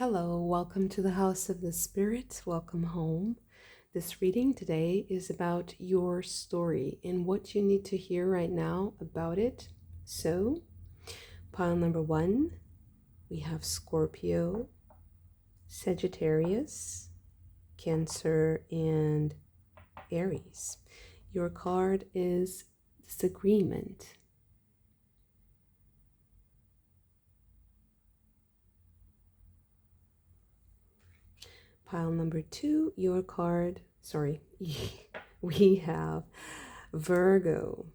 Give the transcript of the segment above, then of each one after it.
Hello, welcome to the House of the Spirits. Welcome home. This reading today is about your story and what you need to hear right now about it. So, pile number 1, we have Scorpio, Sagittarius, Cancer, and Aries. Your card is Disagreement. Pile number 2, your card, we have Virgo,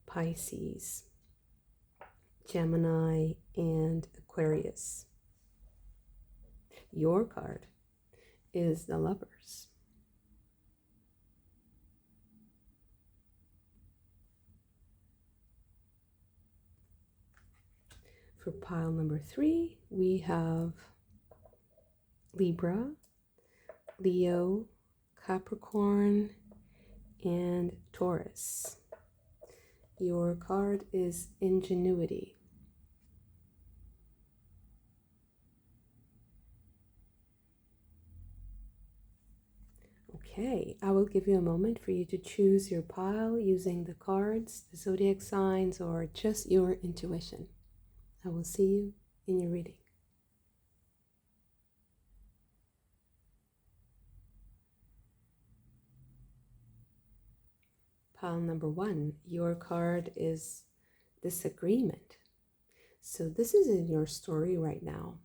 Pisces, Gemini, and Aquarius. Your card is the Lovers. For pile number 3, we have Libra, Leo, Capricorn, and Taurus. Your card is Ingenuity. Okay, I will give you a moment for you to choose your pile using the cards, the zodiac signs, or just your intuition. I will see you in your reading. Pile number 1, your card is Disagreement. So this is in your story right now.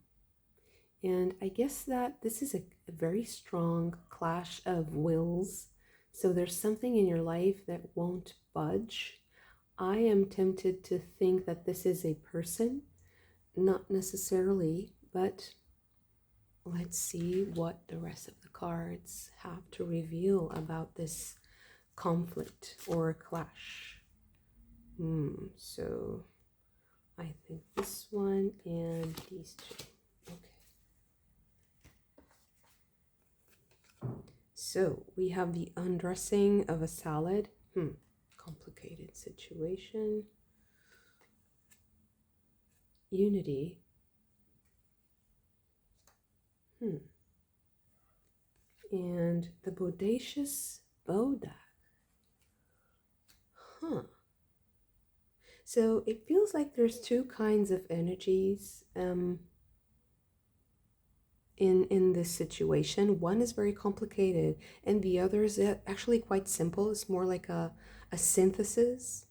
And I guess that this is a very strong clash of wills. So there's something in your life that won't budge. I am tempted to think that this is a person, not necessarily, but let's see what the rest of the cards have to reveal about this conflict or clash. So I think this one and these two. Okay. So we have the undressing of a salad. Complicated situation. Unity. And the bodacious Boda. So it feels like there's two kinds of energies in this situation. One is very complicated and the other is actually quite simple. It's more like a synthesis.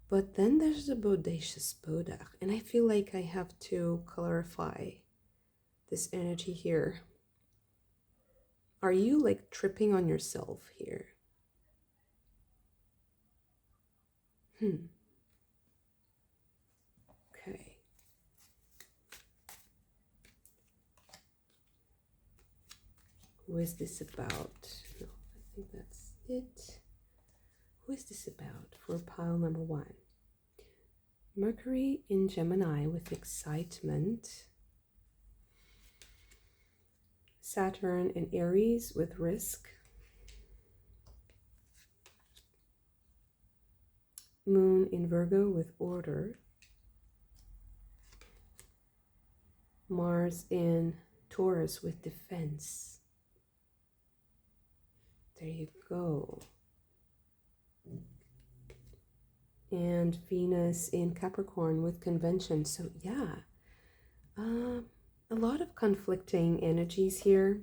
But then there's the bodacious Boda, and I feel like I have to clarify this energy here. Are you like tripping on yourself here? Okay. Who is this about? No, I think that's it. Who is this about for pile number 1? Mercury in Gemini with excitement. Saturn in Aries with risk. Moon in Virgo with order. Mars in Taurus with defense. There you go. And Venus in Capricorn with convention. So yeah, a lot of conflicting energies here.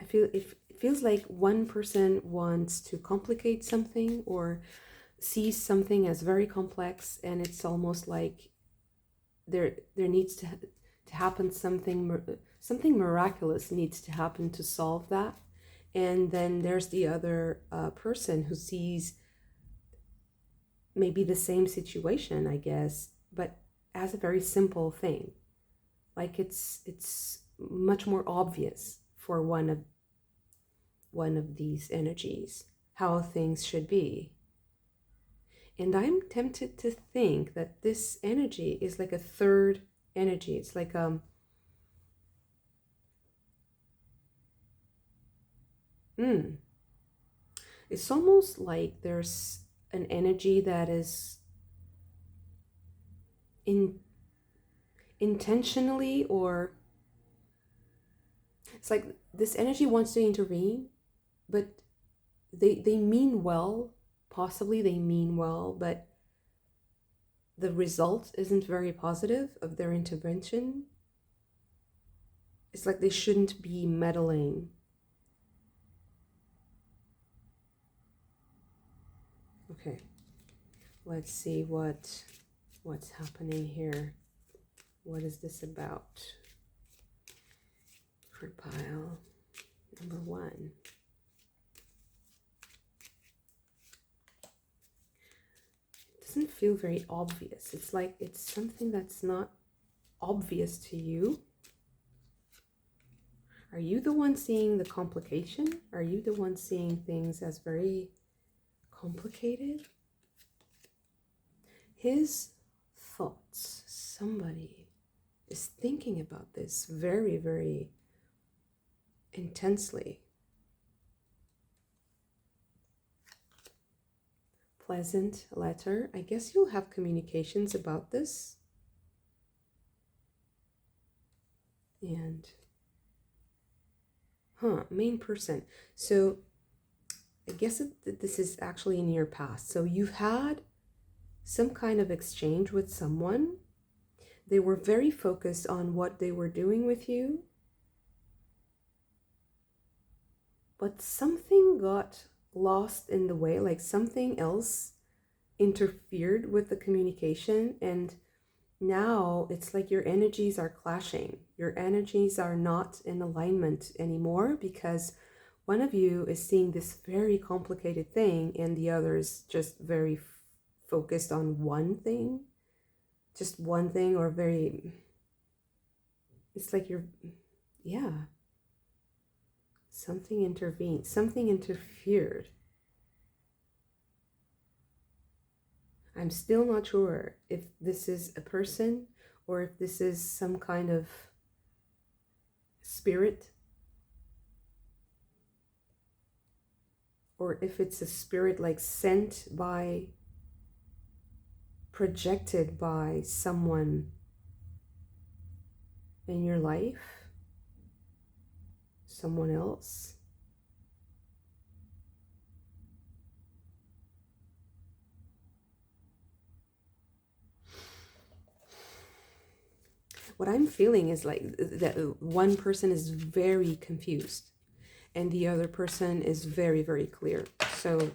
I feel it feels like one person wants to complicate something or sees something as very complex, and it's almost like there needs to happen something miraculous needs to happen to solve that. And then there's the other person who sees maybe the same situation, I guess, but as a very simple thing. Like it's much more obvious for one of these energies how things should be. And I'm tempted to think that this energy is like a third energy. It's like it's almost like there's an energy that is intentionally, or it's like this energy wants to intervene, but they mean well. Possibly they mean well, but the result isn't very positive of their intervention. It's like they shouldn't be meddling. Okay, let's see what's happening here. What is this about? For pile number 1. It doesn't feel very obvious. It's like it's something that's not obvious to you. Are you the one seeing the complication? Are you the one seeing things as very complicated? His thoughts, somebody is thinking about this very, very intensely. Pleasant letter. I guess you'll have communications about this. And main person. So I guess this is actually in your past. So you've had some kind of exchange with someone. They were very focused on what they were doing with you, but something got lost in the way, like something else interfered with the communication, and now it's like your energies are clashing. Your energies are not in alignment anymore because one of you is seeing this very complicated thing and the other is just very focused on one thing. Just one thing, or very, it's like something intervened, something interfered. I'm still not sure if this is a person or if this is some kind of spirit, or if it's a spirit like sent by, projected by someone in your life, someone else. What I'm feeling is like that one person is very confused and the other person is very, very clear. So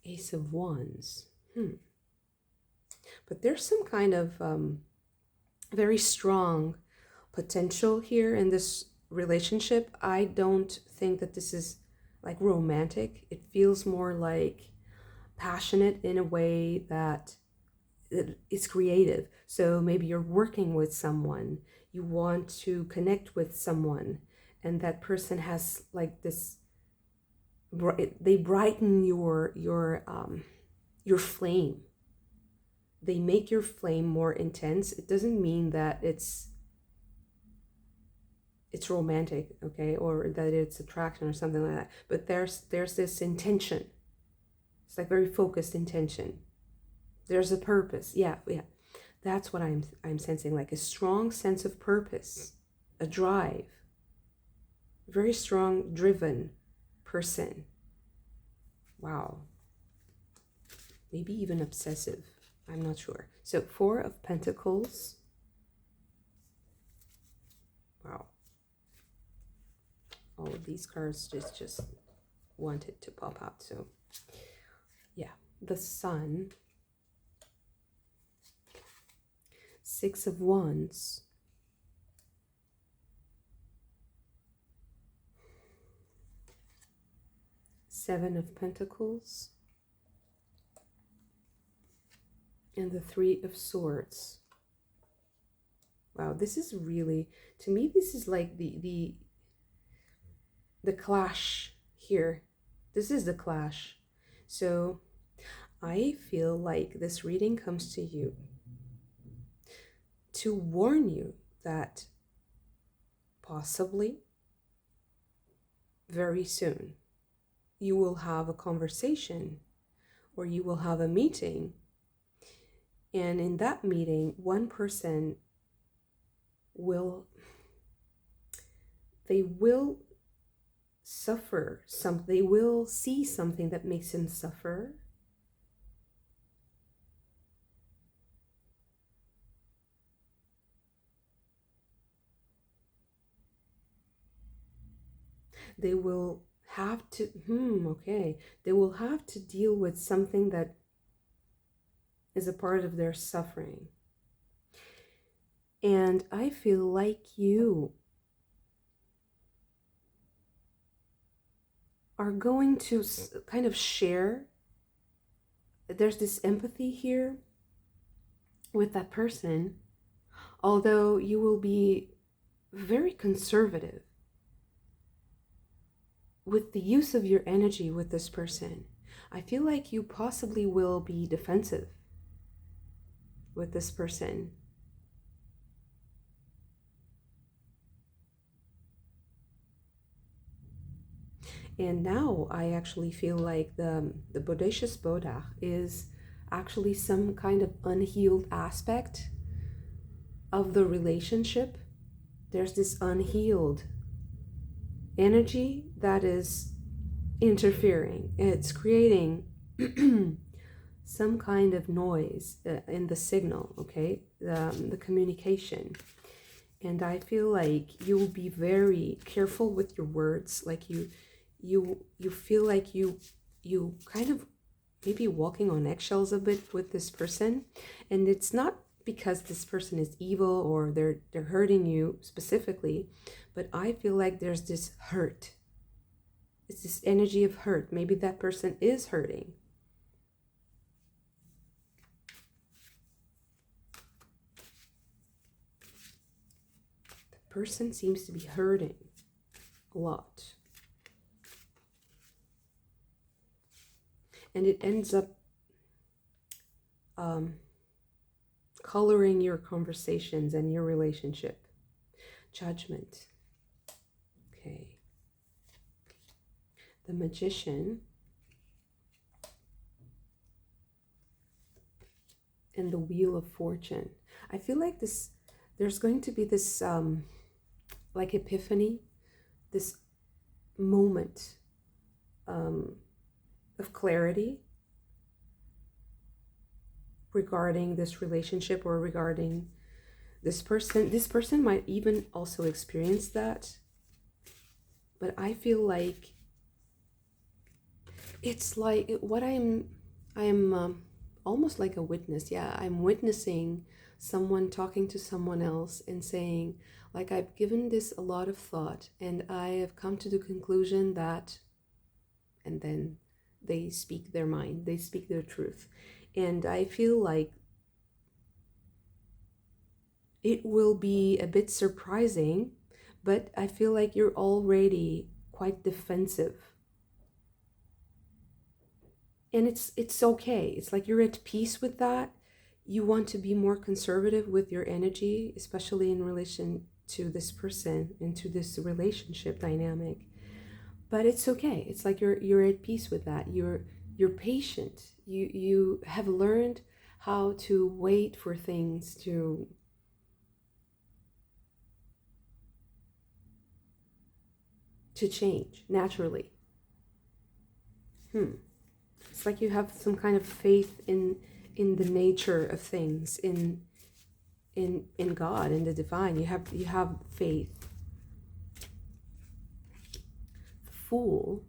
Ace of Wands. But there's some kind of very strong potential here in this relationship. I don't think that this is like romantic. It feels more like passionate in a way that it's creative. So maybe you're working with someone, you want to connect with someone, and that person has like this, they brighten your flame. They make your flame more intense. It doesn't mean that it's romantic, okay, or that it's attraction or something like that, but there's this intention. It's like very focused intention. There's a purpose. Yeah. That's what I'm sensing, like a strong sense of purpose, a drive, very strong, driven person. Wow. Maybe even obsessive. I'm not sure. So 4 of Pentacles. Wow. All of these cards just wanted to pop out. So yeah, the Sun. 6 of Wands. Seven of Pentacles. And the 3 of Swords. Wow, this is really, to me, this is like the clash here. This is the clash. So I feel like this reading comes to you to warn you that possibly very soon you will have a conversation or you will have a meeting And in that meeting, one person will, they will suffer some, they will see something that makes him suffer. They will have to, okay, they will have to deal with something that is a part of their suffering. And I feel like you are going to kind of share, there's this empathy here with that person, although you will be very conservative with the use of your energy with this person. I feel like you possibly will be defensive with this person. And now I actually feel like the Bodacious Boda is actually some kind of unhealed aspect of the relationship. There's this unhealed energy that is interfering. It's creating some kind of noise in the signal, okay? The communication. And I feel like you will be very careful with your words. Like you feel like you kind of maybe walking on eggshells a bit with this person. And it's not because this person is evil or they're hurting you specifically, but I feel like there's this hurt. It's this energy of hurt. Maybe that person is hurting. The person seems to be hurting a lot. And it ends up coloring your conversations and your relationship. Judgment. Okay. The Magician. And the Wheel of Fortune. I feel like there's going to be this like epiphany, this moment of clarity regarding this relationship or regarding this person. This person might even also experience that, but I feel like it's like what I am almost like a witness. Yeah, I'm witnessing someone talking to someone else and saying, like, I've given this a lot of thought and I have come to the conclusion that, and then they speak their mind, they speak their truth. And I feel like it will be a bit surprising, but I feel like you're already quite defensive. And it's okay. It's like you're at peace with that. You want to be more conservative with your energy, especially in relation to this person and to this relationship dynamic. But it's okay. It's like you're at peace with that. You're patient. You have learned how to wait for things to change naturally. It's like you have some kind of faith in the nature of things, in God, in the divine. You have faith. The Fool.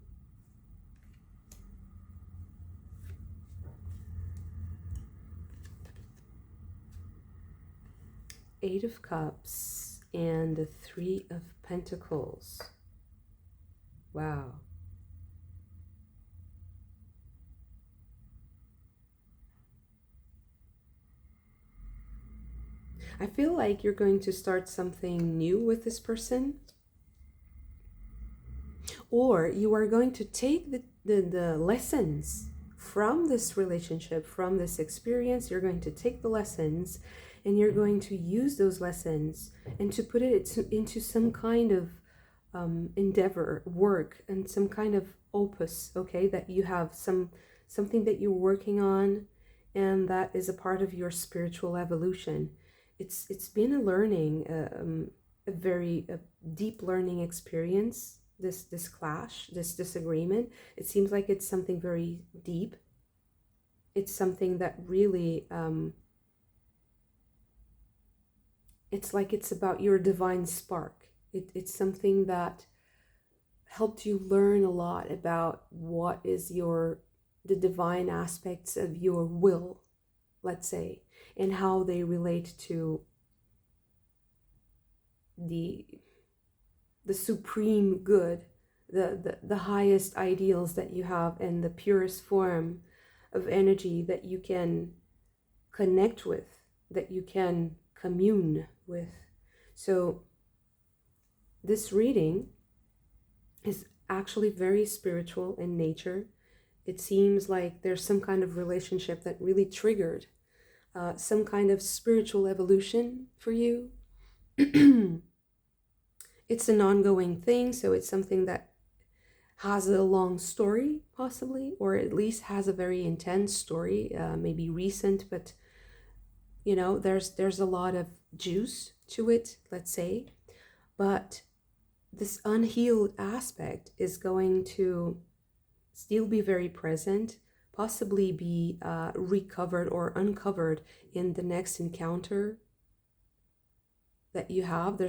Eight of Cups and the Three of Pentacles. Wow. I feel like you're going to start something new with this person, or you are going to take the lessons from this relationship, from this experience. You're going to take the lessons and you're going to use those lessons and to put it into some kind of endeavor, work, and some kind of opus, okay, that you have something that you're working on, and that is a part of your spiritual evolution. It's been a learning, a very deep learning experience. This clash, this disagreement. It seems like it's something very deep. It's something that really, it's like it's about your divine spark. It's something that helped you learn a lot about what is the divine aspects of your will, let's say, and how they relate to the supreme good, the highest ideals that you have, and the purest form of energy that you can connect with, that you can commune with. So this reading is actually very spiritual in nature. It seems like there's some kind of relationship that really triggered some kind of spiritual evolution for you. It's an ongoing thing, so it's something that has a long story, possibly, or at least has a very intense story, maybe recent, but there's a lot of juice to it, let's say. But this unhealed aspect is going to still be very present, possibly be recovered or uncovered in the next encounter that you have.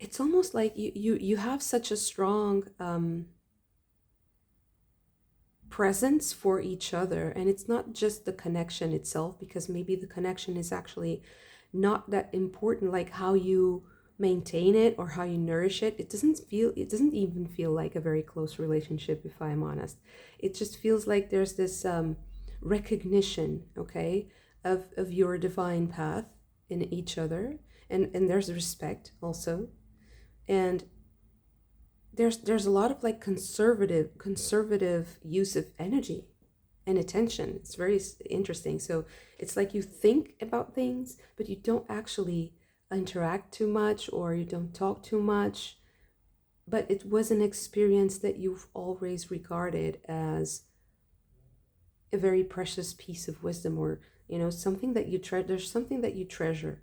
It's almost like you have such a strong presence for each other, and it's not just the connection itself, because maybe the connection is actually not that important, like how you maintain it or how you nourish it. It doesn't even feel like a very close relationship, if I'm honest. It just feels like there's this recognition, okay, of your divine path in each other, and there's respect also, and there's a lot of like conservative use of energy and attention. It's very interesting. So it's like you think about things, but you don't actually interact too much, or you don't talk too much. But it was an experience that you've always regarded as a very precious piece of wisdom, or something that you there's something that you treasure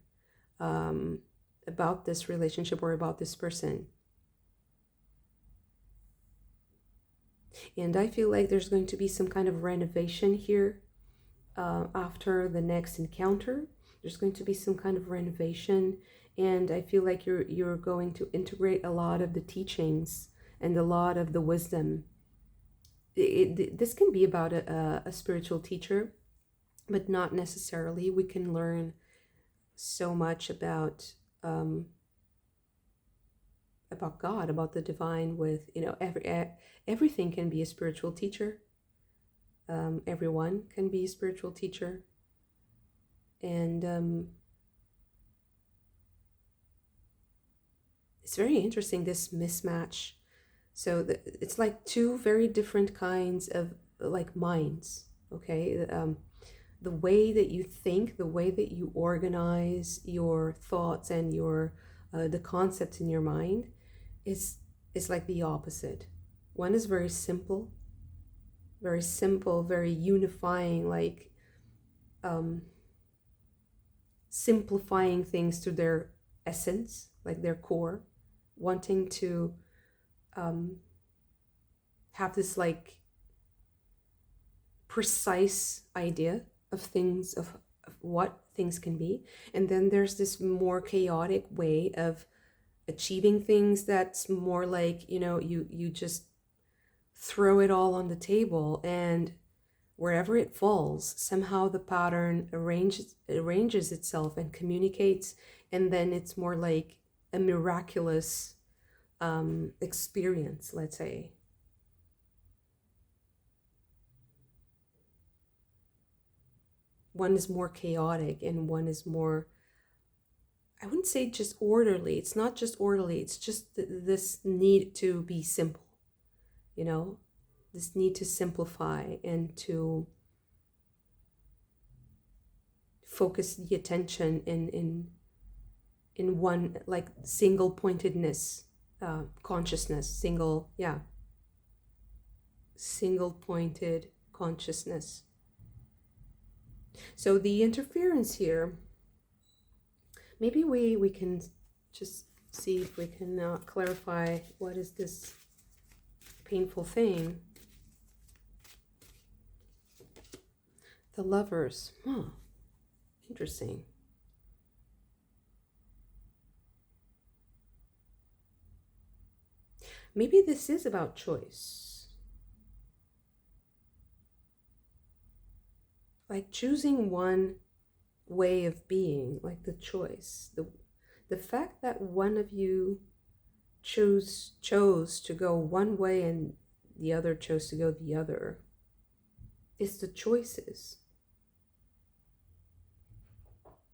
about this relationship or about this person. And I feel like there's going to be some kind of renovation here after the next encounter. There's going to be some kind of renovation, and I feel like you're going to integrate a lot of the teachings and a lot of the wisdom. This can be about a spiritual teacher, but not necessarily. We can learn so much about God, about the divine. With everything can be a spiritual teacher. Everyone can be a spiritual teacher, and it's very interesting, this mismatch. So it's like two very different kinds of like minds. Okay, the way that you think, the way that you organize your thoughts and your the concepts in your mind is like the opposite. One is very simple, very unifying, like simplifying things to their essence, like their core, wanting to have this like precise idea of things, of what things can be. And then there's this more chaotic way of achieving things that's more like, you just throw it all on the table, and wherever it falls, somehow the pattern arranges itself and communicates, and then it's more like a miraculous experience, let's say. One is more chaotic and one is more, I wouldn't say just orderly. It's not just orderly, it's just this need to be simple, this need to simplify and to focus the attention in one, like single pointedness, consciousness, single pointed consciousness. So the interference here, maybe we can just see if we can clarify what is this painful thing. The Lovers. Huh. Interesting. Maybe this is about choice. Like choosing one way of being, like the choice. The fact that one of you chose to go one way and the other chose to go the other. It's the choices.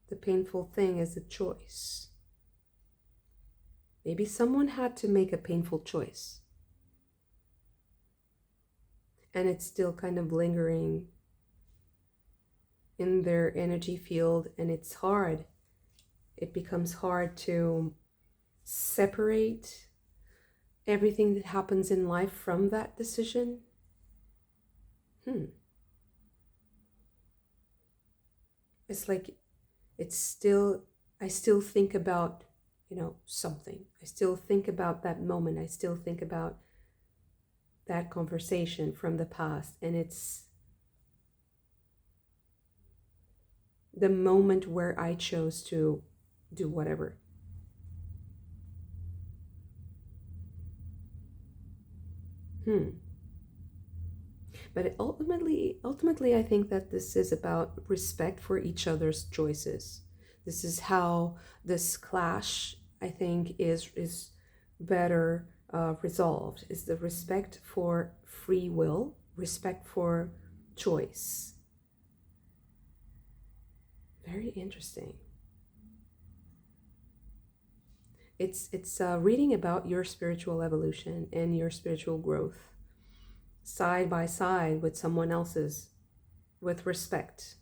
The painful thing is the choice. Maybe someone had to make a painful choice. And it's still kind of lingering in their energy field, and it's hard. It becomes hard to separate everything that happens in life from that decision. It's like I still think about, something. I still think about that moment. I still think about that conversation from the past. And it's the moment where I chose to do whatever. But ultimately, I think that this is about respect for each other's choices. This is how this clash, I think, is better resolved. Is the respect for free will, respect for choice. Very interesting. It's reading about your spiritual evolution and your spiritual growth side by side with someone else's, with respect.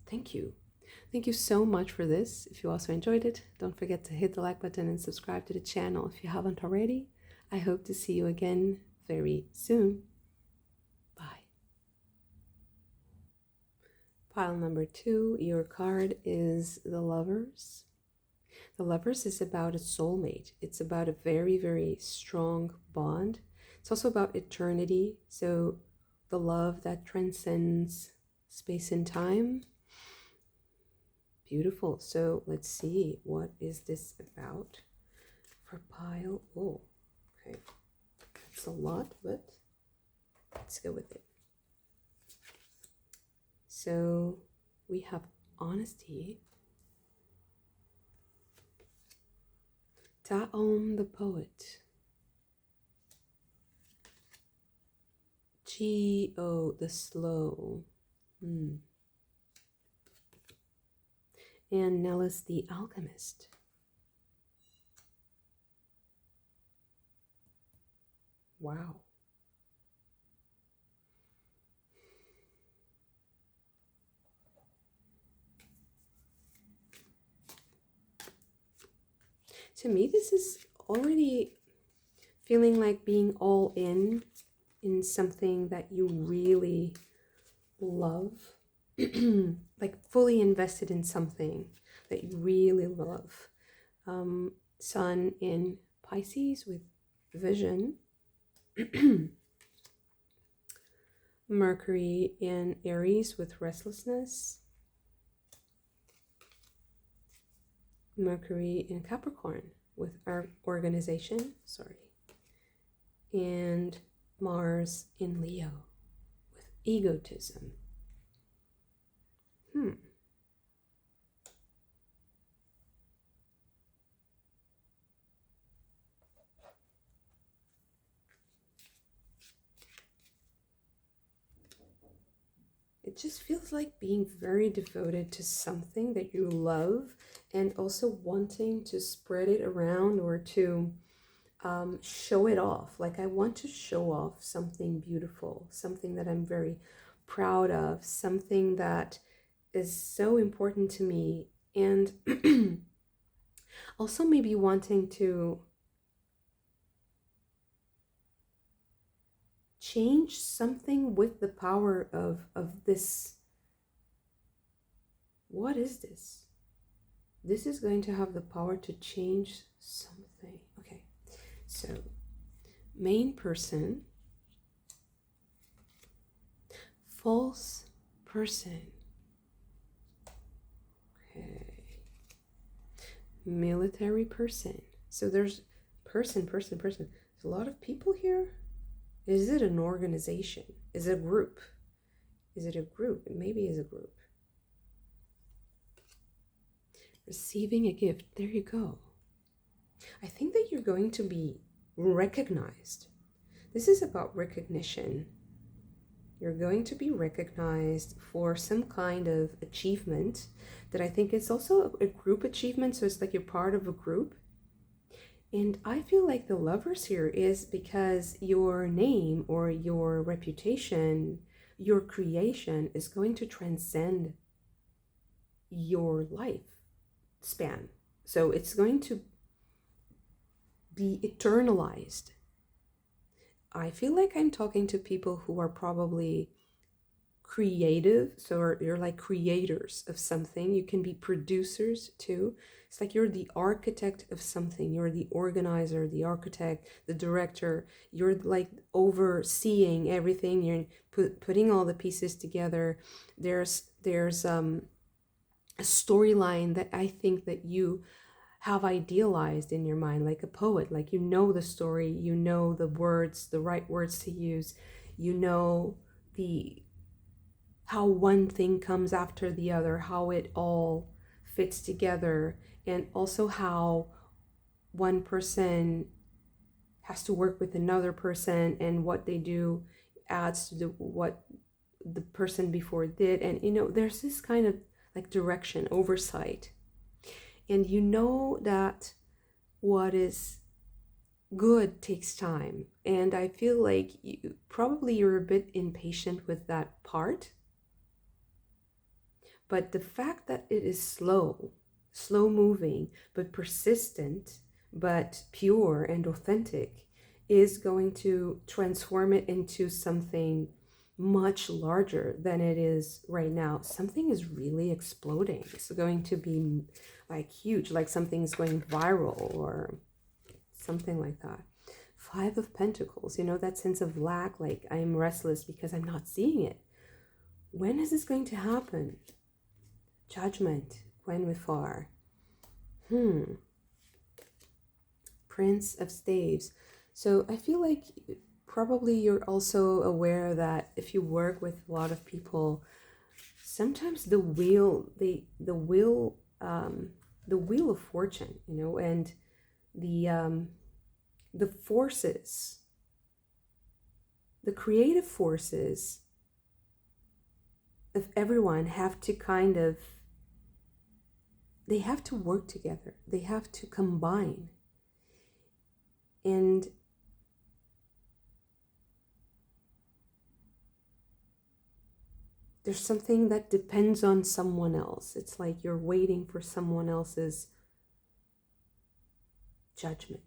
Thank you. Thank you so much for this. If you also enjoyed it, don't forget to hit the like button and subscribe to the channel if you haven't already. I hope to see you again very soon. Bye. Pile number 2, your card is the Lovers. The Lovers is about a soulmate. It's about a very, very strong bond. It's also about eternity. So the love that transcends space and time. Beautiful. So let's see, what is this about for pile? Oh, okay. That's a lot, but let's go with it. So we have honesty. Taom the poet. G-O the slow. And Nellis the alchemist. Wow. To me, this is already feeling like being all in something that you really love. Like fully invested in something that you really love. Sun in Pisces with vision. Mercury in Aries with restlessness. Mercury in Capricorn with our organization. And Mars in Leo with egotism. It just feels like being very devoted to something that you love and also wanting to spread it around or to show it off. Like I want to show off something beautiful, something that I'm very proud of, something that is so important to me. And also maybe wanting to change something with the power of this What is this? This is going to have the power to change something. Okay, so main person, false person. Okay, military person. So there's person. There's a lot of people here. Is it an organization? Is it a group? Is it a group? Maybe it's a group. Receiving a gift. There you go. I think that you're going to be recognized. This is about recognition. You're going to be recognized for some kind of achievement that I think is also a group achievement. So it's like you're part of a group. And I feel like the Lovers here is because your name or your reputation, your creation is going to transcend your life span. So it's going to be eternalized. I feel like I'm talking to people who are probably creative. So you're like creators of something. You can be producers too. It's like you're the architect of something. You're the organizer, the architect, the director. You're like overseeing everything. You're putting all the pieces together. There's a storyline that I think that you have idealized in your mind, like a poet. Like you know the story, you know the words, the right words to use, you know how one thing comes after the other, how it all fits together, and also how one person has to work with another person, and what they do adds to what the person before did. And there's this kind of like direction, oversight. And you know that what is good takes time. And I feel like you're a bit impatient with that part. But the fact that it is slow moving, but persistent, but pure and authentic is going to transform it into something much larger than it is right now. Something is really exploding. It's going to be like huge, like something's going viral or something like that. 5 of Pentacles, that sense of lack, like I'm restless because I'm not seeing it. When is this going to happen? Judgment, Gwen with Far. Prince of Staves. So I feel like probably you're also aware that if you work with a lot of people, sometimes the wheel of fortune, and the forces, the creative forces of everyone have to they have to work together. They have to combine. And there's something that depends on someone else. It's like you're waiting for someone else's judgment.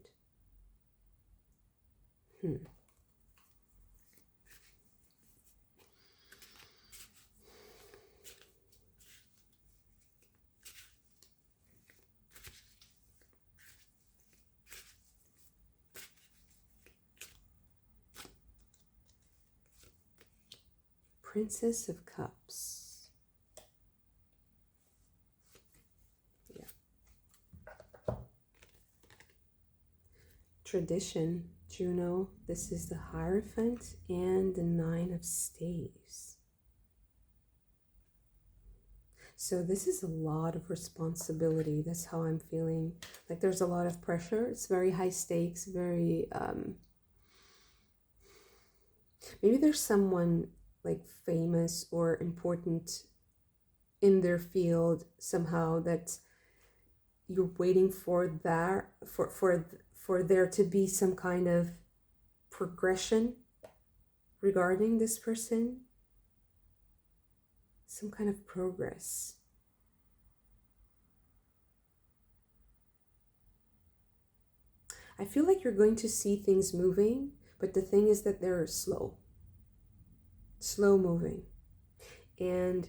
Princess of Cups. Yeah. Tradition, Juno. This is the Hierophant and the 9 of Staves. So this is a lot of responsibility. That's how I'm feeling. Like there's a lot of pressure. It's very high stakes, very maybe there's someone like famous or important in their field somehow that you're waiting for that for there to be some kind of progression regarding this person, some kind of progress. I feel like you're going to see things moving, but the thing is that they're slow moving. And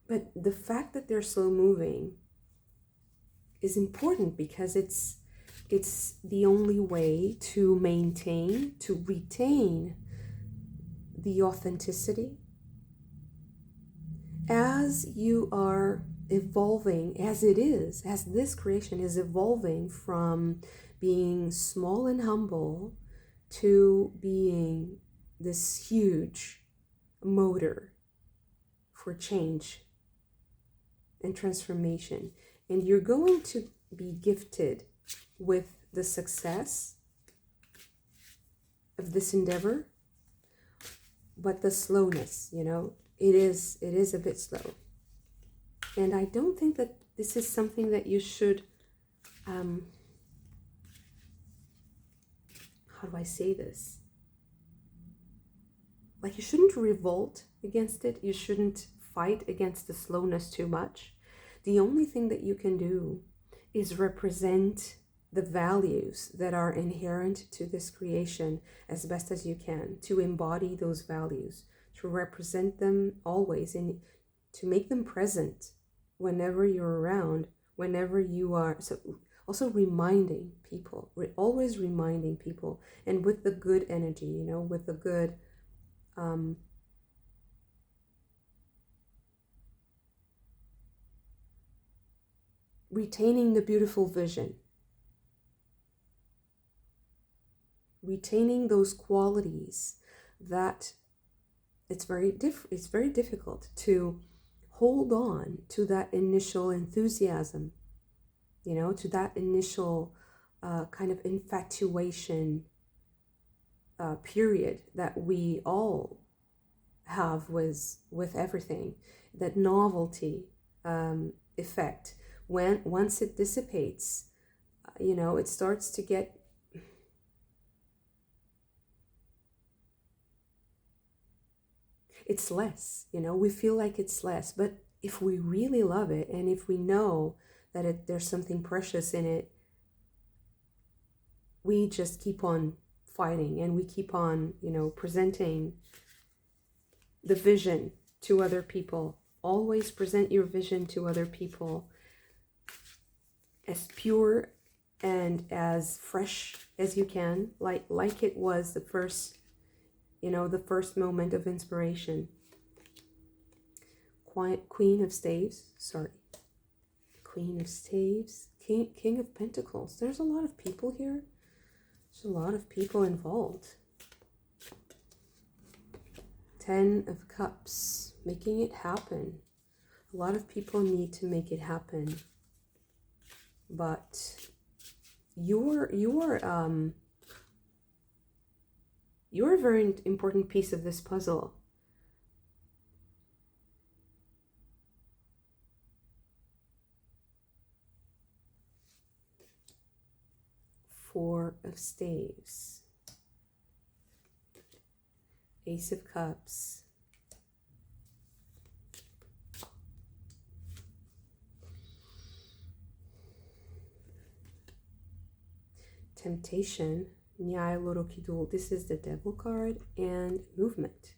But the fact that they're slow moving is important because it's the only way to maintain, to retain the authenticity as you are evolving, as this creation is evolving from being small and humble to being this huge motor for change and transformation. And you're going to be gifted with the success of this endeavor, but the slowness, it is a bit slow. And I don't think that this is something that you should, how do I say this? Like, you shouldn't revolt against it. You shouldn't fight against the slowness too much. The only thing that you can do is represent the values that are inherent to this creation as best as you can, to embody those values, to represent them always, and to make them present whenever you're around, whenever you are. So also reminding people, always reminding people, and with the good energy, with the good retaining the beautiful vision, retaining those qualities that it's very difficult to hold on to that initial enthusiasm, to that initial kind of infatuation period that we all have with everything, that novelty effect. Once it dissipates, it starts to get, it's less, we feel like it's less. But if we really love it, and if we know that there's something precious in it, we just keep on fighting, and we keep on, presenting the vision to other people. Always present your vision to other people as pure and as fresh as you can, like it was the first moment of inspiration. Queen of Staves, Queen of Staves, King of Pentacles. There's a lot of people here. There's a lot of people involved. 10 of Cups, making it happen. A lot of people need to make it happen. But you're a very important piece of this puzzle. Four of Staves, Ace of Cups, Temptation, Nyaya Lorokidul. This is the Devil card, and Movement.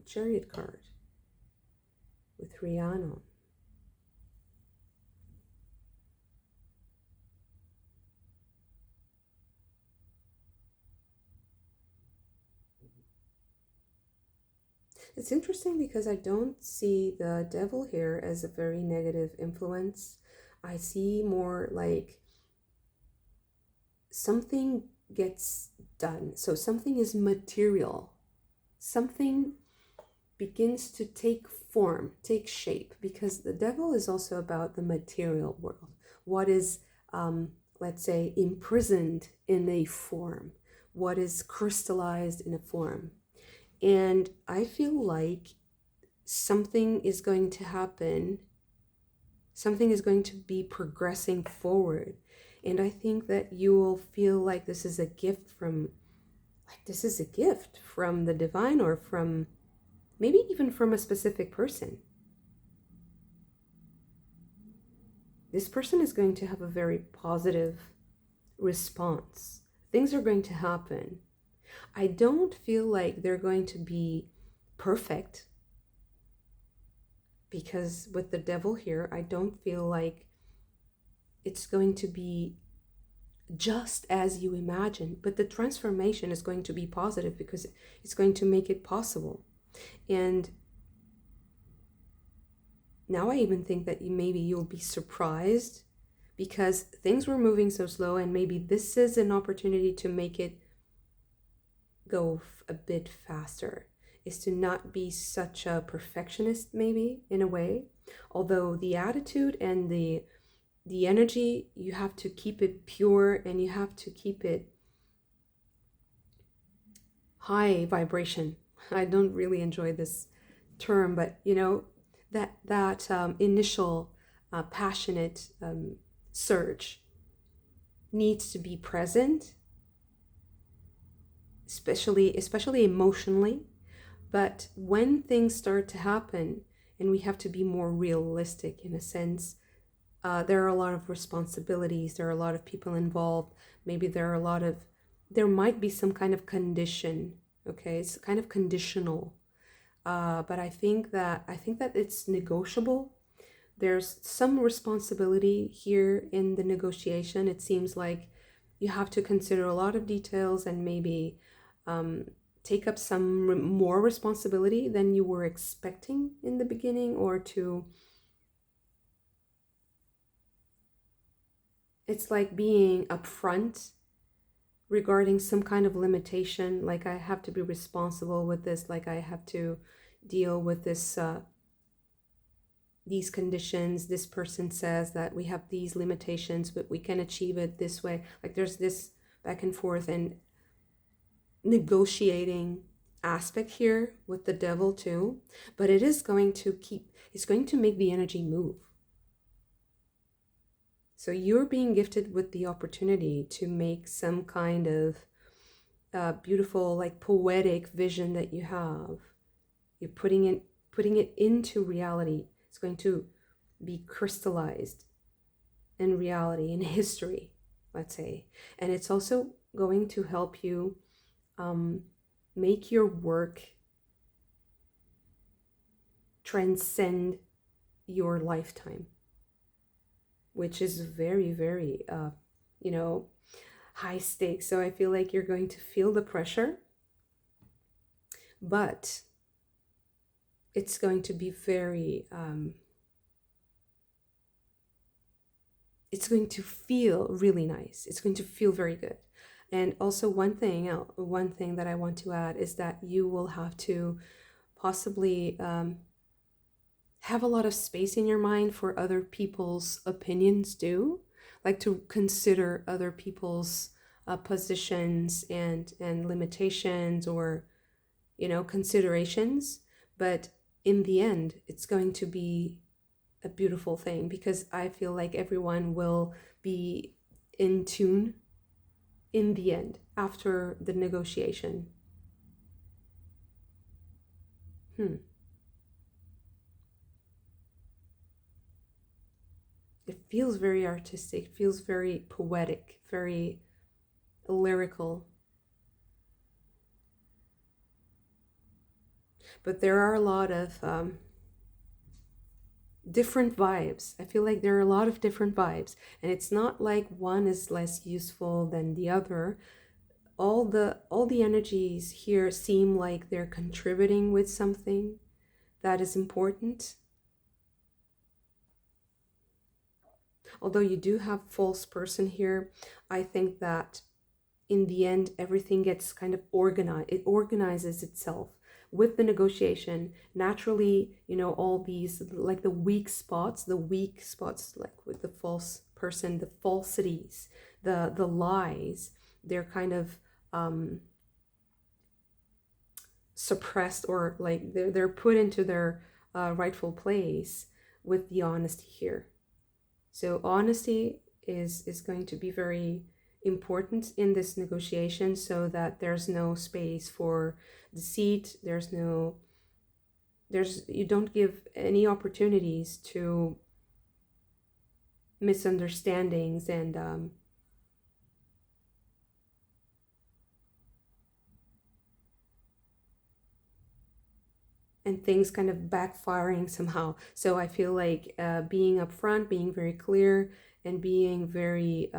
Chariot card with Rihanna. It's interesting because I don't see the devil here as a very negative influence. I see more like something gets done. So something is material. Something begins to take form, take shape, because the devil is also about the material world. What is, let's say, imprisoned in a form, what is crystallized in a form. And I feel like something is going to happen, something is going to be progressing forward. And I think that you will feel like this is a gift from the divine, or from maybe even from a specific person. This person is going to have a very positive response. Things are going to happen. I don't feel like they're going to be perfect. because with the devil here, I don't feel like it's going to be just as you imagine, but the transformation is going to be positive because it's going to make it possible. And now I even think that maybe you'll be surprised because things were moving so slow, and maybe this is an opportunity to make it go a bit faster, is to not be such a perfectionist, maybe in a way. Although the attitude and the energy, you have to keep it pure and you have to keep it high vibration. I don't really enjoy this term, but you know, that initial passionate surge needs to be present, especially emotionally. But when things start to happen, and we have to be more realistic in a sense, there are a lot of responsibilities, there are a lot of people involved, maybe there might be some kind of condition, okay? It's kind of conditional. But I think that it's negotiable. There's some responsibility here in the negotiation. It seems like you have to consider a lot of details and maybe take up some more responsibility than you were expecting in the beginning, or to, it's like being upfront regarding some kind of limitation, like I have to be responsible with this, like I have to deal with this, these conditions. This person says that we have these limitations, but we can achieve it this way. Like there's this back and forth and negotiating aspect here with the devil too, but it is going to it's going to make the energy move. So you're being gifted with the opportunity to make some kind of beautiful, like poetic vision that you have. You're putting it into reality. It's going to be crystallized in reality, in history, let's say. And it's also going to help you make your work transcend your lifetime, which is very, very, high stakes. So I feel like you're going to feel the pressure, but it's going to be very, it's going to feel really nice. It's going to feel very good. And also one thing that I want to add is that you will have to possibly have a lot of space in your mind for other people's opinions too, like to consider other people's positions and limitations, or considerations. But in the end, it's going to be a beautiful thing, because I feel like everyone will be in tune in the end after the negotiation. It feels very artistic, feels very poetic, very lyrical. But there are a lot of different vibes. I feel like there are a lot of different vibes, and it's not like one is less useful than the other. All the energies here seem like they're contributing with something that is important. Although you do have false person here, I think that in the end everything gets kind of organized. It organizes itself with the negotiation naturally. All these, like the weak spots, like with the false person, the falsities, the lies, they're kind of suppressed, or like they're put into their rightful place with the honesty here. So honesty is going to be very important in this negotiation, so that there's no space for deceit. You don't give any opportunities to misunderstandings and things kind of backfiring somehow. So I feel like being upfront, being very clear, and being very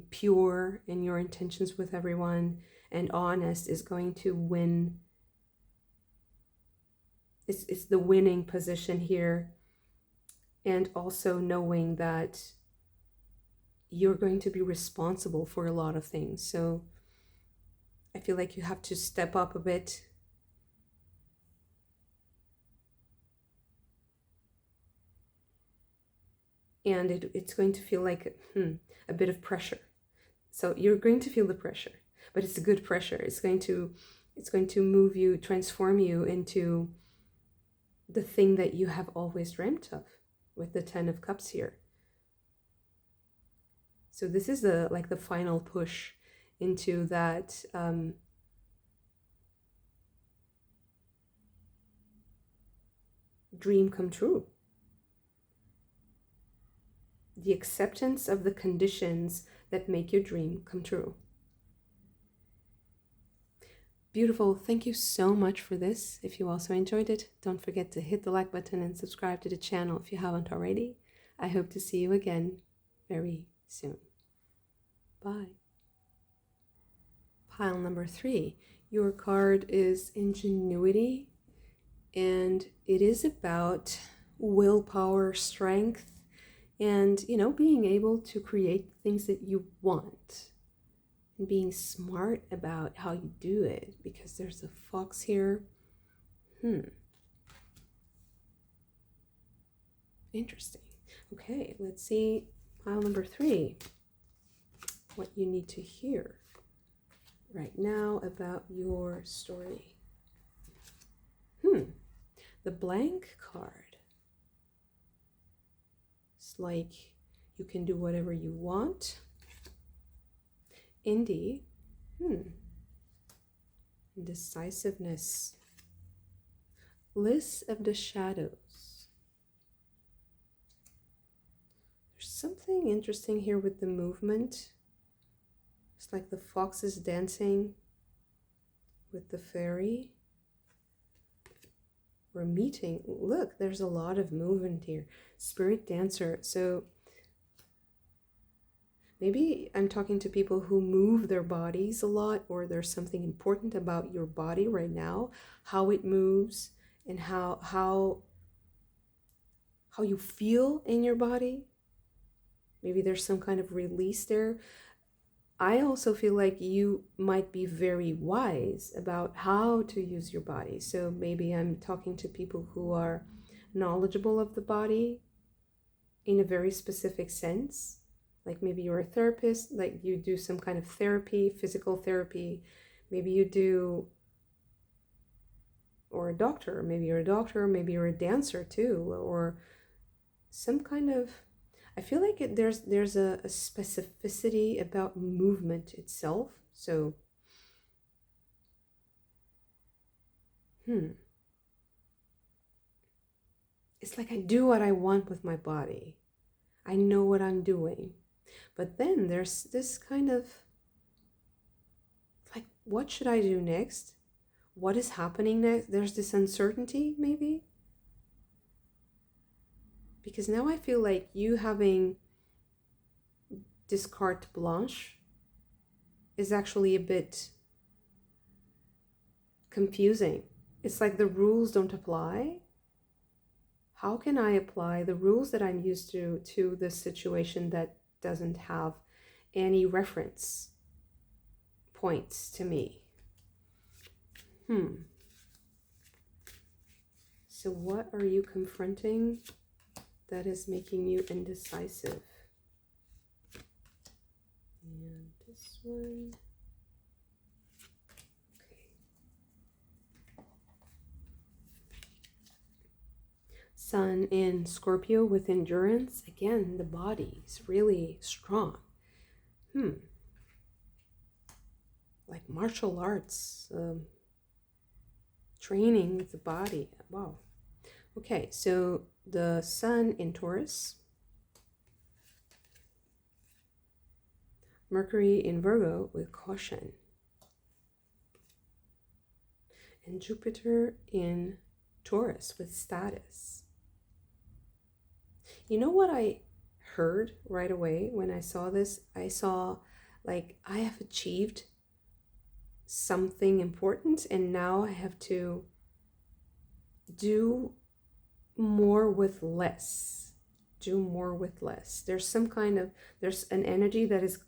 pure in your intentions with everyone and honest is going to win. It's the winning position here. And also knowing that you're going to be responsible for a lot of things. So I feel like you have to step up a bit. And it's going to feel like a bit of pressure. So you're going to feel the pressure, but it's a good pressure. It's going to move you, transform you into the thing that you have always dreamt of with the 10 of Cups here. So this is the final push into that dream come true. The acceptance of the conditions that make your dream come true. Beautiful. Thank you so much for this. If you also enjoyed it, don't forget to hit the like button and subscribe to the channel if you haven't already. I hope to see you again very soon. Bye. Pile number 3. Your card is Ingenuity, and it is about willpower, strength, and, being able to create things that you want and being smart about how you do it, because there's a fox here. Interesting. Okay, let's see pile number 3. What you need to hear right now about your story. The blank card. It's like you can do whatever you want. Indeed. Indecisiveness. List of the shadows. There's something interesting here with the movement. It's like the fox is dancing with the fairy. We're meeting. Look, there's a lot of movement here. Spirit dancer. So maybe I'm talking to people who move their bodies a lot, or there's something important about your body right now, how it moves and how you feel in your body. Maybe there's some kind of release there. I also feel like you might be very wise about how to use your body. So maybe I'm talking to people who are knowledgeable of the body in a very specific sense. Like maybe you're a therapist, like you do some kind of therapy, physical therapy. Maybe you do, or a doctor, maybe you're a doctor, maybe you're a dancer too, or some kind of, I feel like there's a specificity about movement itself. So, it's like I do what I want with my body. I know what I'm doing. But then there's this kind of, like, what should I do next? What is happening next? There's this uncertainty, maybe. Because now I feel like you having this carte blanche is actually a bit confusing. It's like the rules don't apply. How can I apply the rules that I'm used to this situation that doesn't have any reference points to me? So what are you confronting that is making you indecisive? And this one. Okay. Sun in Scorpio with endurance. Again, the body is really strong. Like martial arts, training with the body. Wow. Okay, so the Sun in Taurus, Mercury in Virgo with caution, and Jupiter in Taurus with status. You know what I heard right away when I saw this? I saw like I have achieved something important and now I have to do more with less. Do more with less. There's an energy that is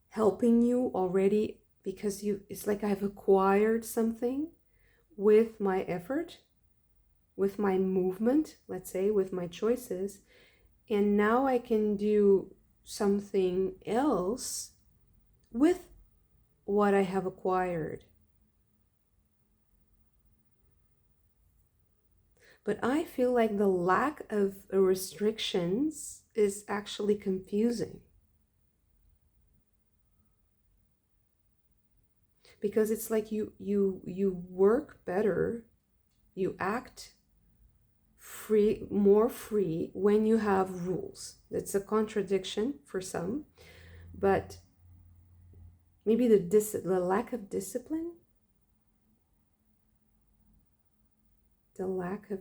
helping you already because it's like I've acquired something with my effort, with my movement, let's say, with my choices, and now I can do something else with what I have acquired. But I feel like the lack of restrictions is actually confusing. Because it's like you work better, you act more free when you have rules. It's a contradiction for some, but maybe the lack of discipline, the lack of,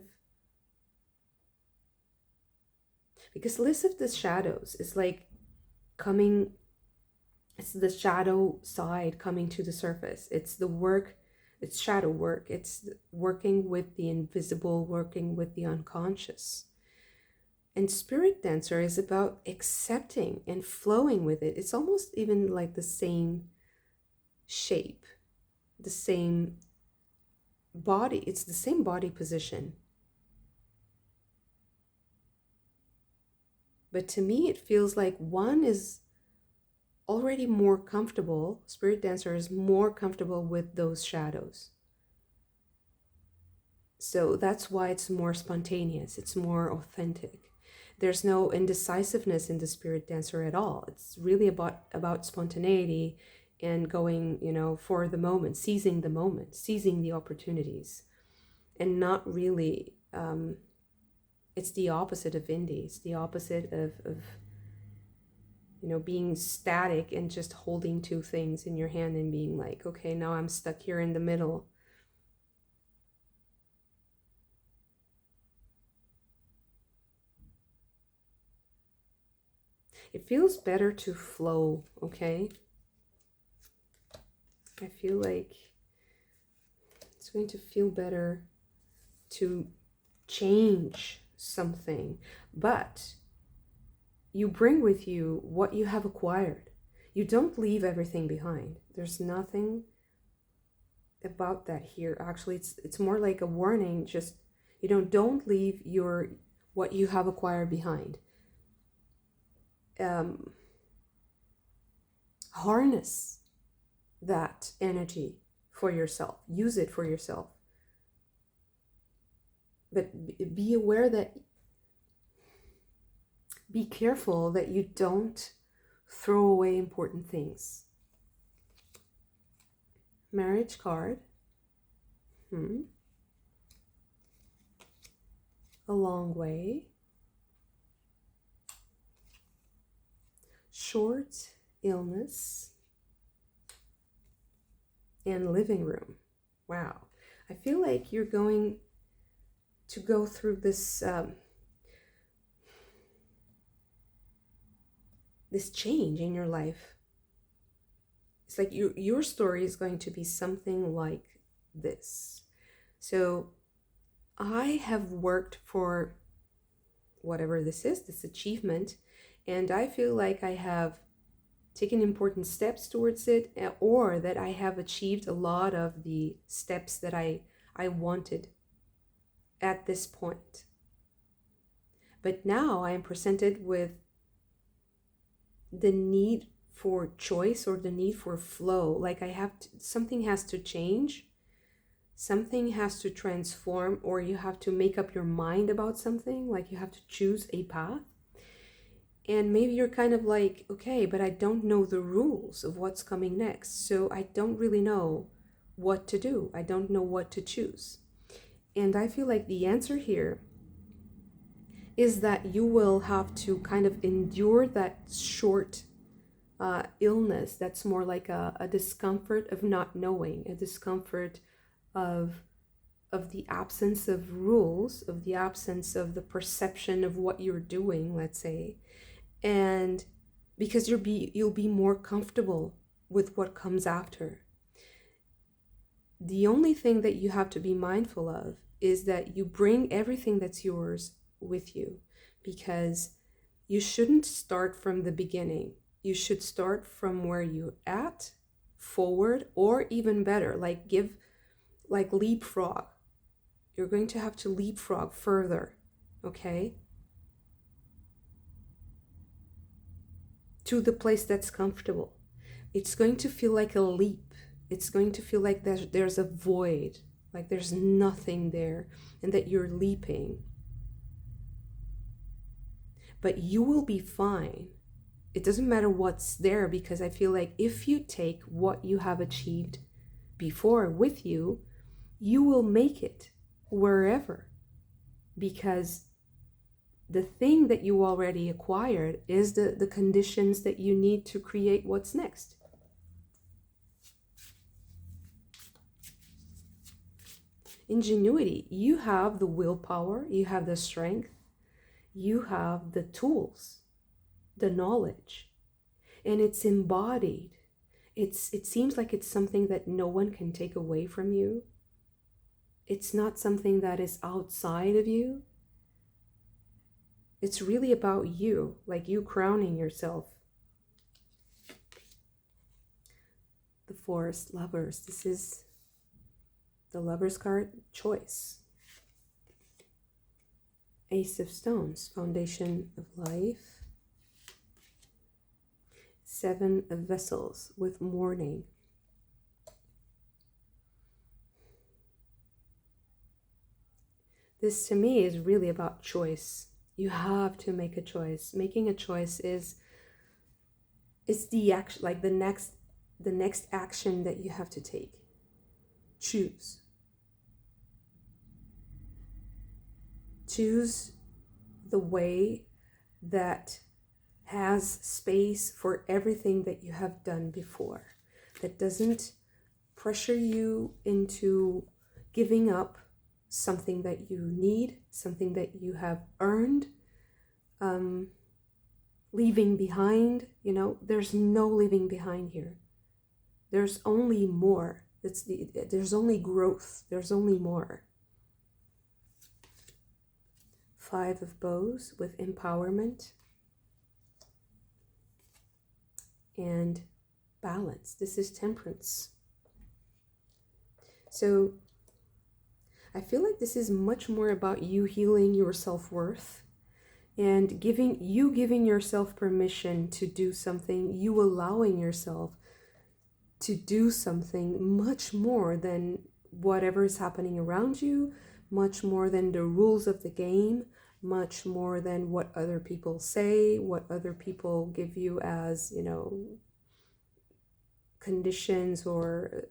because list of the shadows is like coming, it's the shadow side coming to the surface. It's the work, it's shadow work. It's working with the invisible, working with the unconscious. And Spirit Dancer is about accepting and flowing with it. It's almost even like the same shape, the same body. It's the same body position. But to me, it feels like one is already more comfortable. Spirit Dancer is more comfortable with those shadows. So that's why it's more spontaneous. It's more authentic. There's no indecisiveness in the Spirit Dancer at all. It's really about spontaneity and going, for the moment, seizing the opportunities, and not really, it's the opposite of indie. It's the opposite of being static and just holding two things in your hand and being like, okay, now I'm stuck here in the middle. It feels better to flow, okay? I feel like it's going to feel better to change something, but you bring with you what you have acquired. You don't leave everything behind. There's nothing about that here. Actually, it's more like a warning. Just, don't leave what you have acquired behind. Harness that energy for yourself. Use it for yourself. But be aware that, be careful that you don't throw away important things. Marriage card. A long way. Short illness. And living room. Wow. I feel like you're going to go through this this change in your life. It's like your story is going to be something like this. So I have worked for whatever this is, this achievement, and I feel like I have taken important steps towards it, or that I have achieved a lot of the steps that I wanted at this point. But now I am presented with the need for choice, or the need for flow. Like something has to change, something has to transform, or you have to make up your mind about something, like you have to choose a path. And maybe you're kind of like, okay, but I don't know the rules of what's coming next, so I don't really know what to do. I don't know what to choose. And I feel like the answer here is that you will have to kind of endure that short illness that's more like a discomfort of not knowing, a discomfort of the absence of rules, of the absence of the perception of what you're doing, let's say, and because you'll be more comfortable with what comes after. The only thing that you have to be mindful of is that you bring everything that's yours with you, because you shouldn't start from the beginning. You should start from where you're at, forward, or even better, like leapfrog. You're going to have to leapfrog further, okay? To the place that's comfortable. It's going to feel like a leap. It's going to feel like there's a void, like there's nothing there, and that you're leaping. But you will be fine. It doesn't matter what's there, because I feel like if you take what you have achieved before with you, you will make it wherever, because the thing that you already acquired is the conditions that you need to create what's next. Ingenuity. You have the willpower, you have the strength, you have the tools, the knowledge, and it's embodied. It seems like it's something that no one can take away from you. It's not something that is outside of you. It's really about you, like you crowning yourself. The Forest, Lovers. This is the Lovers card, choice. Ace of Stones, foundation of life. Seven of Vessels with mourning. This to me is really about choice. You have to make a choice. Making a choice is the action, like the next action that you have to take. Choose. Choose the way that has space for everything that you have done before, that doesn't pressure you into giving up something that you need, something that you have earned, leaving behind. There's no leaving behind here. There's only more. There's only growth. There's only more. Five of Bows with empowerment and balance. This is Temperance. So I feel like this is much more about you healing your self-worth and giving yourself permission to do something, you allowing yourself to do something much more than whatever is happening around you, much more than the rules of the game, much more than what other people say, what other people give you as, conditions or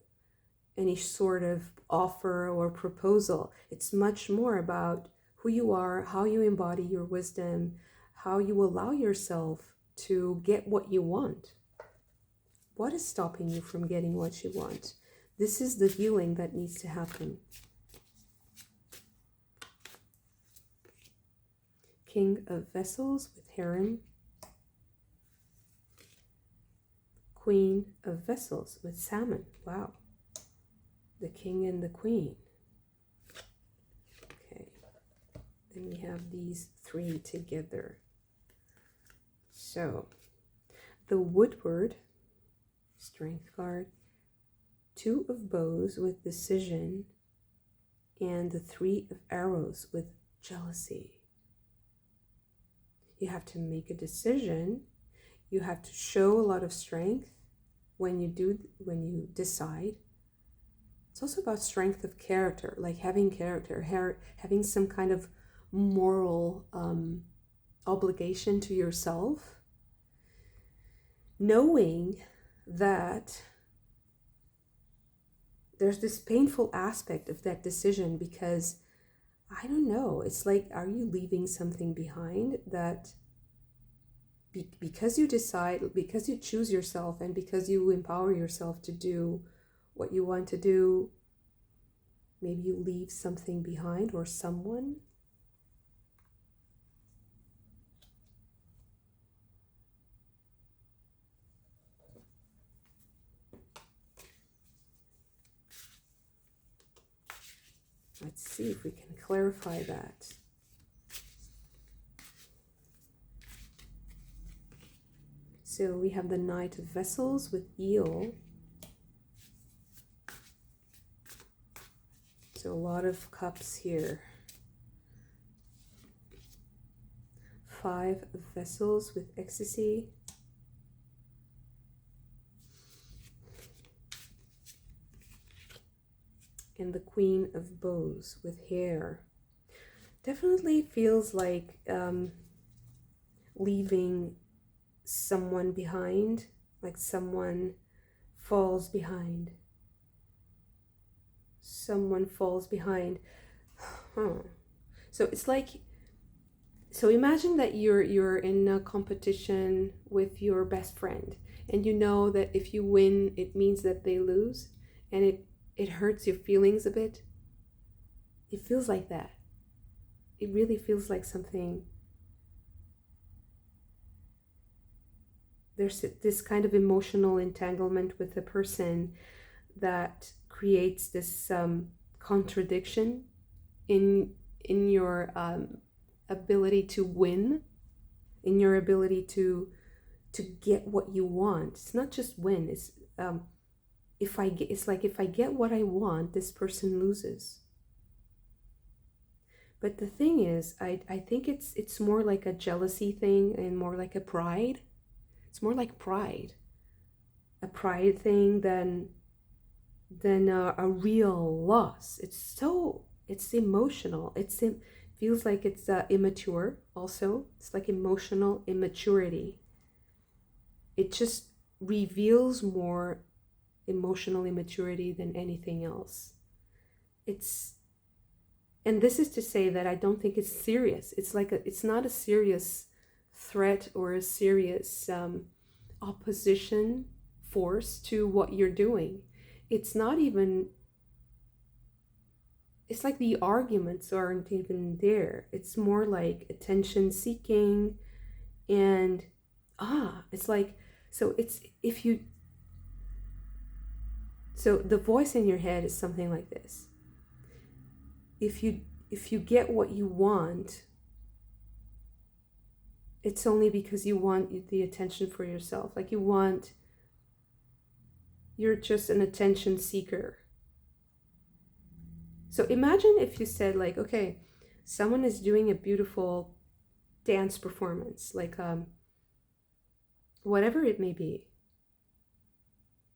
any sort of offer or proposal. It's much more about who you are, how you embody your wisdom, how you allow yourself to get what you want. What is stopping you from getting what you want? This is the healing that needs to happen. King of Vessels with Heron. Queen of Vessels with Salmon. Wow. The King and the Queen. Okay. Then we have these three together. So, the Woodward, Strength card, Two of Bows with Decision, and the Three of Arrows with Jealousy. You have to make a decision. You have to show a lot of strength when you decide. It's also about strength of character, like having character, having some kind of moral obligation to yourself, knowing that there's this painful aspect of that decision, because I don't know, it's like, are you leaving something behind that because you decide, because you choose yourself, and because you empower yourself to do what you want to do, Maybe you leave something behind or someone. Let's see if we can clarify that. So we have the Knight of Vessels with eel. So a lot of cups here. 5 of Vessels with ecstasy. And the Queen of Bows with hair. Definitely feels like leaving someone behind, like someone falls behind. Someone falls behind. So it's like, so imagine that you're in a competition with your best friend, and you know that if you win, it means that they lose, and it hurts your feelings a bit. It feels like that. It really feels like something. There's this kind of emotional entanglement with the person that creates this contradiction in your ability to win, in your ability to get what you want. It's not just win. It's it's like if I get what I want, this person loses. But the thing is, I think it's more like a jealousy thing and more like a pride. It's more like pride, a pride thing than a real loss. It's emotional. It feels like it's immature also. It's like emotional immaturity. It just reveals more emotional immaturity than anything else. And this is to say that I don't think it's serious. It's not a serious threat or a serious opposition force to what you're doing. It's not even, it's like the arguments aren't even there. It's more like attention seeking and it's like, so the voice in your head is something like this. If you get what you want, it's only because you want the attention for yourself. Like you're just an attention seeker. So imagine if you said like, okay, someone is doing a beautiful dance performance, like whatever it may be.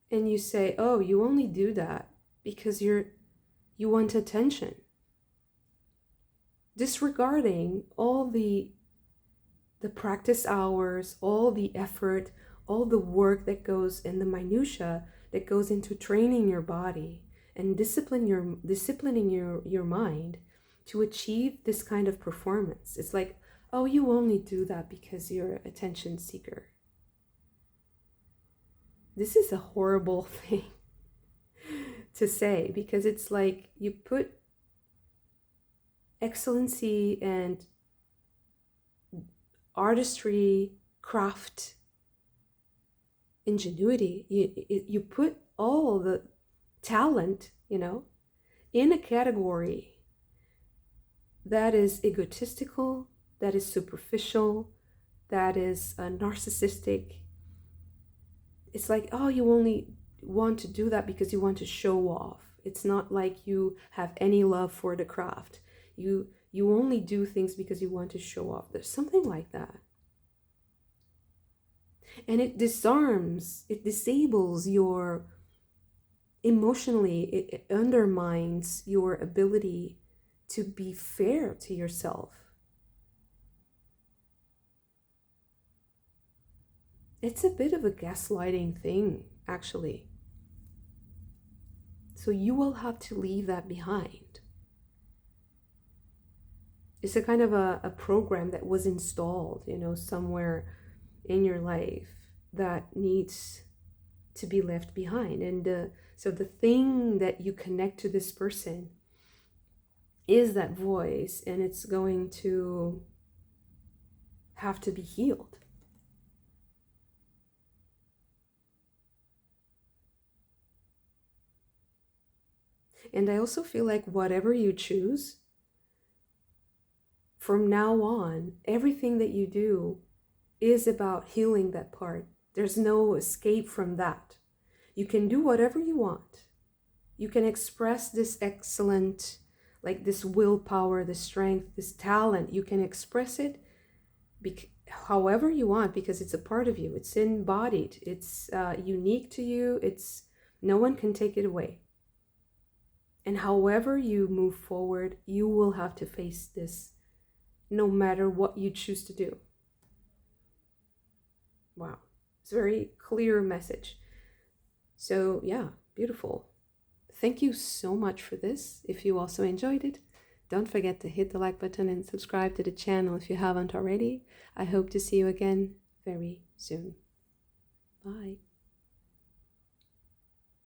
And you say, oh, you only do that because you want attention. Disregarding all the practice hours, all the effort, all the work that goes in the minutia that goes into training your body and disciplining your mind to achieve this kind of performance. It's like, oh, you only do that because you're an attention seeker. This is a horrible thing to say, because it's like you put excellency and artistry, craft, ingenuity, you put all the talent, in a category that is egotistical, that is superficial, that is narcissistic. It's like, oh, you only want to do that because you want to show off. It's not like you have any love for the craft. You only do things because you want to show off. There's something like that. And it disarms, it disables your emotionally, it undermines your ability to be fair to yourself. It's a bit of a gaslighting thing, actually. So you will have to leave that behind. It's a kind of a program that was installed, somewhere in your life that needs to be left behind. And so the thing that you connect to this person is that voice, and it's going to have to be healed. And I also feel like whatever you choose, from now on, everything that you do is about healing that part. There's no escape from that. You can do whatever you want. You can express this excellent, like this willpower, this strength, this talent. You can express it however you want, because it's a part of you. It's embodied. It's unique to you. No one can take it away. And however you move forward, you will have to face this, no matter what you choose to do. Wow, it's a very clear message. So yeah, beautiful. Thank you so much for this. If you also enjoyed it, don't forget to hit the like button and subscribe to the channel if you haven't already. I hope to see you again very soon. Bye.